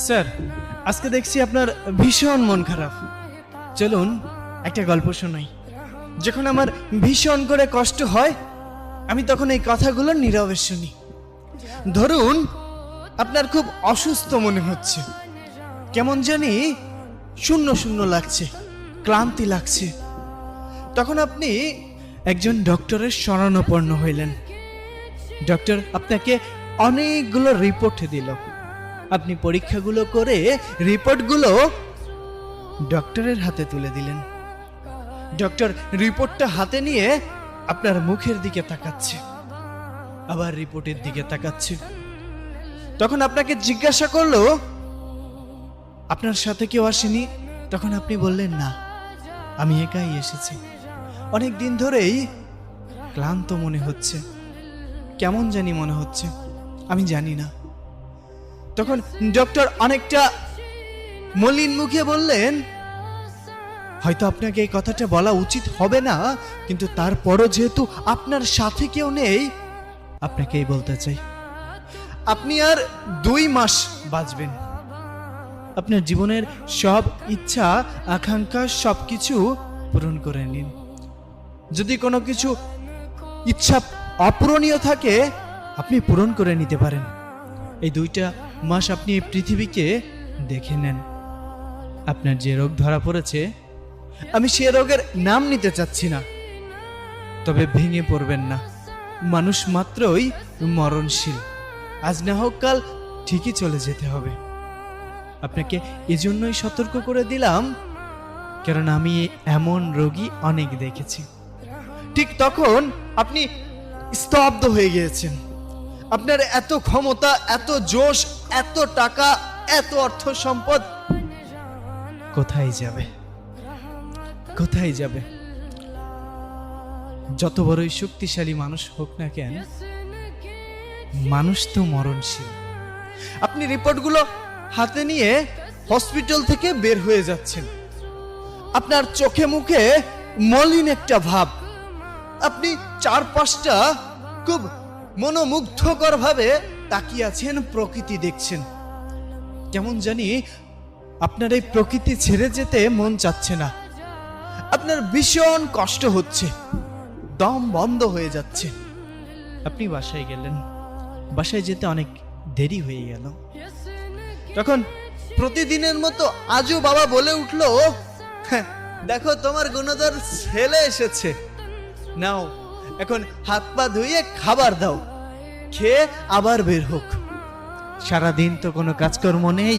Sir, আজকে দেখছি আপনার ভীষণ মন খারাপ। চলুন একটা গল্প শোনাই। যখন আমার ভীষণ করে কষ্ট হয়, আমি তখন এই কথাগুলো নীরবে শুনি। ধরুন আপনার খুব অসুস্থ মনে হচ্ছে, কেমন জানি শূন্য শূন্য লাগছে, ক্লান্তি লাগছে। তখন আপনি একজন ডক্টরের শরণাপন্ন হইলেন। ডক্টর আপনাকে অনেকগুলো রিপোর্ট দিল। আপনি পরীক্ষাগুলো করে রিপোর্টগুলো ডক্টরের হাতে তুলে দিলেন। ডক্টর রিপোর্টটা হাতে নিয়ে আপনার মুখের দিকে তাকাচ্ছে, আবার রিপোর্টের দিকে তাকাচ্ছে। তখন আপনাকে জিজ্ঞাসা করলো, আপনার সাথে কেউ আসেনি? তখন আপনি বললেন, না, আমি একাই এসেছি। অনেক দিন ধরেই ক্লান্ত মনে হচ্ছে, কেমন জানি মনে হচ্ছে, আমি জানি না। তখন ডক্টর অনেকটা মলিন মুখে বললেন, হয়তো আপনাকে এই কথাটা বলা উচিত হবে না, কিন্তু তারপরও যেহেতু আপনার সাথে কেউ নেই, আপনাকেই বলতে চাই। আপনি আর 2 মাস বাঁচবেন। আপনার জীবনের সব ইচ্ছা আকাঙ্ক্ষা সবকিছু পূরণ করে নিন। যদি কোনো কিছু ইচ্ছা অপূরণীয় থাকে, আপনি পূরণ করে নিতে পারেন। এই 2টা মাস আপনি এই পৃথিবীকে দেখে নেন। আপনার যে রোগ ধরা পড়েছে, আমি সে রোগের নাম নিতে চাচ্ছি না, তবে ভেঙে পড়বেন না। মানুষ মাত্রই মরণশীল, আজ না হোক কাল ঠিকই চলে যেতে হবে। আপনাকে এজন্যই সতর্ক করে দিলাম, কারণ আমি এমন রোগী অনেক দেখেছি। ঠিক তখন আপনি স্তব্ধ হয়ে গিয়েছেন। আপনার এত ক্ষমতা, এত জোশ, এত টাকা, এত অর্থ সম্পদ কোথায় যাবে? কোথায় যাবে? যত বড়ই শক্তিশালী মানুষ হোক না কেন, মানুষ তো মরণশীল। আপনি রিপোর্টগুলো হাতে নিয়ে হসপিটাল থেকে বের হয়ে যাচ্ছেন। আপনার চোখে মুখে মলিন একটা ভাব। আপনি চারপাশটা খুব মনোমুগ্ধকর ভাবে তাকিয়ে আছেন, প্রকৃতি দেখছেন। কেমন জানি আপনার এই প্রকৃতি ছেড়ে যেতে মন চাচ্ছে না। আপনার ভীষণ কষ্ট হচ্ছে, দম বন্ধ হয়ে যাচ্ছে। আপনি বাসায় গেলেন। বাসায় যেতে অনেক দেরি হয়ে গেল। তখন প্রতিদিনের মতো আজও বাবা বলে উঠলো, দেখো তোমার গুণধর ছেলে এসেছে, নাও এখন হাত পা ধুয়ে খাবার দাও, খেয়ে আবার বের হোক। সারাদিন তো কোনো কাজকর্ম নেই।